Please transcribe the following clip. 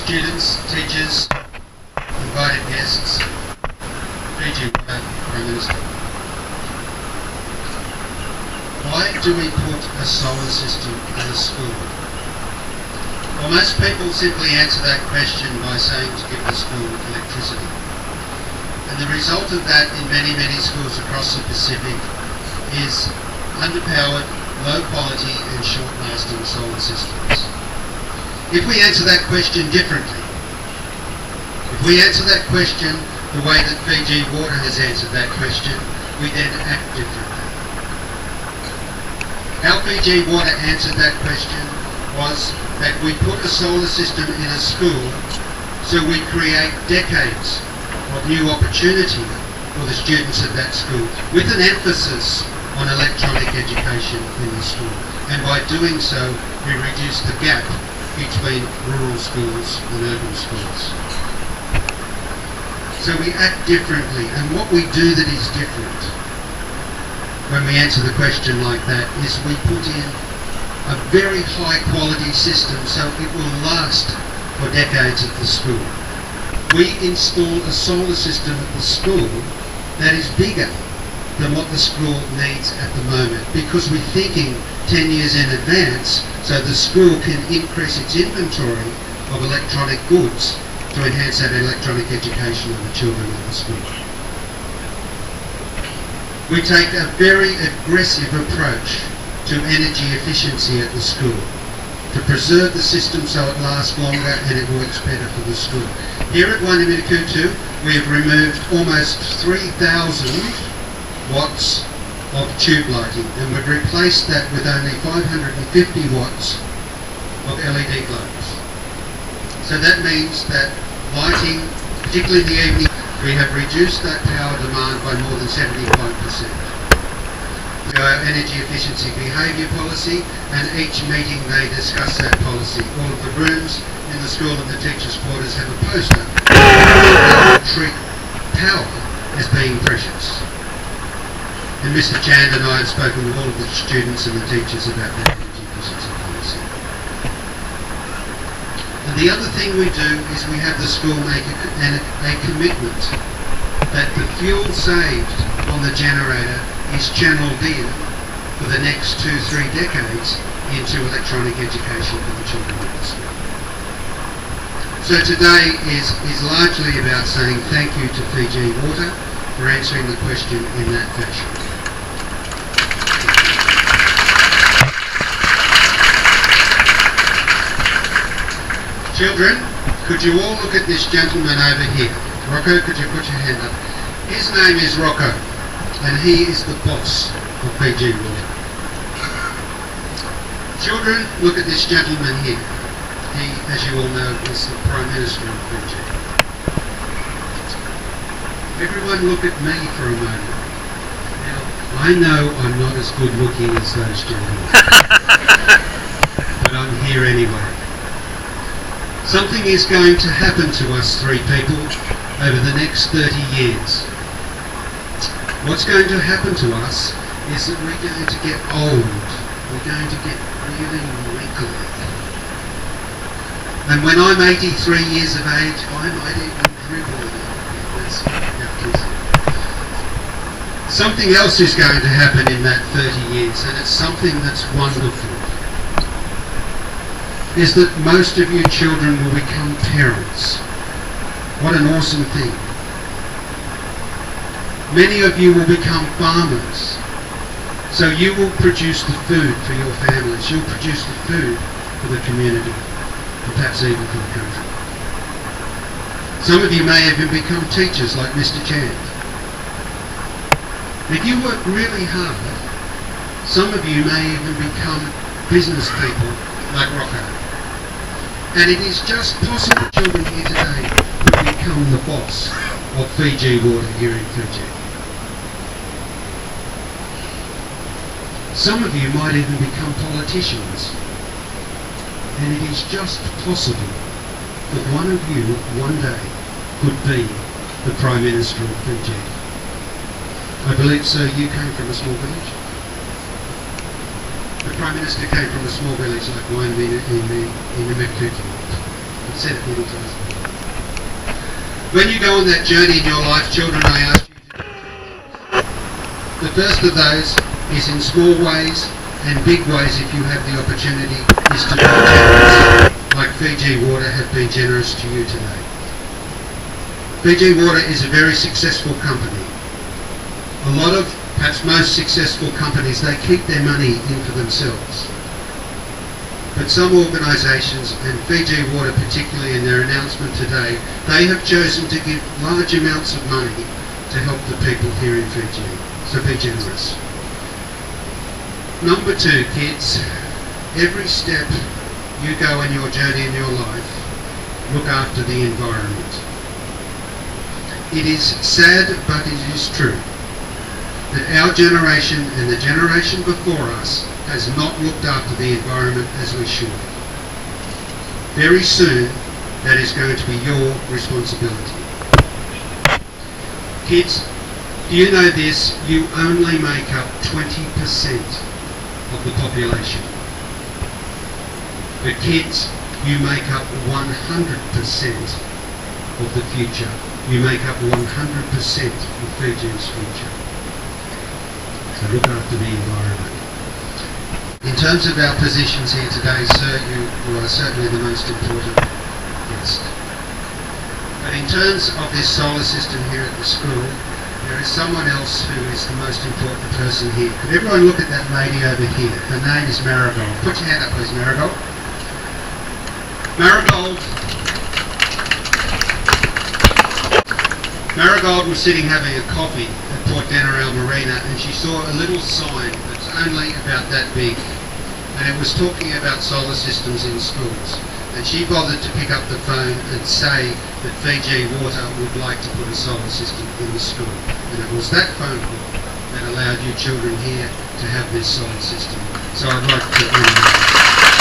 students, teachers, invited guests, Fiji Prime Minister. Why do we put a solar system in a school? Well, most people simply answer that question by saying to give the school electricity. And the result of that in many schools across the Pacific is underpowered, low quality and short-lasting solar systems. If we answer that question differently, if we answer that question the way that Fiji Water has answered that question, we then act differently. How Fiji Water answered that question was that we put a solar system in a school so we create decades of new opportunity for the students of that school, with an emphasis on electronic education in the school. And by doing so, we reduce the gap between rural schools and urban schools. So we act differently, and what we do that is different when we answer the question like that is we put in a very high quality system so it will last for decades at the school. We install a solar system at the school that is bigger than what the school needs at the moment, because we're thinking 10 years in advance so the school can increase its inventory of electronic goods to enhance that electronic education of the children of the school. We take a very aggressive approach to energy efficiency at the school to preserve the system so it lasts longer and it works better for the school. Here at Wainimakutu, we have removed almost 3,000 watts of tube lighting, and we've replaced that with only 550 watts of LED globes. So that means that lighting, particularly in the evening, we have reduced that power demand by more than 75%. Our energy efficiency behaviour policy, and each meeting they discuss that policy. All of the rooms in the school and the teachers' quarters have a poster that treat power as being precious. And Mr. Chand and I have spoken with all of the students and the teachers about that energy efficiency policy. And the other thing we do is we have the school make a commitment that the fuel saved on the generator is channelled in for the next 2-3 decades into electronic education for the children of the school. So today is largely about saying thank you to Fiji Water for answering the question in that fashion. Children, could you all look at this gentleman over here? Rocco, could you put your hand up? His name is Rocco, and he is the boss of Fiji Water. Children, look at this gentleman here. He, as you all know, is the Prime Minister of Fiji. Everyone look at me for a moment. Now, I know I'm not as good looking as those gentlemen, but I'm here anyway. Something is going to happen to us three people over the next 30 years. What's going to happen to us is that we're going to get old. We're going to get really wrinkly. And when I'm 83 years of age, I might even dribble. Something else is going to happen in that 30 years, and it's something that's wonderful. Is that most of you children will become parents. What an awesome thing. Many of you will become farmers. So you will produce the food for your families. You'll produce the food for the community, and perhaps even for the country. Some of you may even become teachers like Mr. Chand. If you work really hard, some of you may even become business people like Rocco. And it is just possible children here today will become the boss of Fiji Water here in Fiji. Some of you might even become politicians. And it is just possible that one of you one day could be the Prime Minister of Fiji. I believe, sir, you came from a small village. The Prime Minister came from a small village like Wainimakutu. I've said it many times before. When you go on that journey in your life, children, I ask you to do three things. The first of those is in small ways and big ways, if you have the opportunity, is to be generous, like Fiji Water have been generous to you today. Fiji Water is a very successful company. A lot of, perhaps most successful companies, they keep their money in for themselves. But some organisations, and Fiji Water particularly in their announcement today, they have chosen to give large amounts of money to help the people here in Fiji. So be generous. Number two, kids, every step you go in your journey in your life, look after the environment. It is sad, but it is true, that our generation and the generation before us has not looked after the environment as we should. Very soon, that is going to be your responsibility. Kids, do you know this? You only make up 20% of the population. But kids, you make up 100% of the future. You make up 100% of Fiji's future. So look after the environment. In terms of our positions here today, sir, you are certainly the most important guest. But in terms of this solar system here at the school, there is someone else who is the most important person here. Could everyone look at that lady over here? Her name is Marigold. Put your hand up, please, Marigold. Marigold was sitting having a coffee at Port General Marina, and she saw a little sign that's only about that big, and it was talking about solar systems in schools. And she bothered to pick up the phone and say that Fiji Water would like to put a solar system in the school. And it was that phone call that allowed you children here to have this solar system. So I'd like to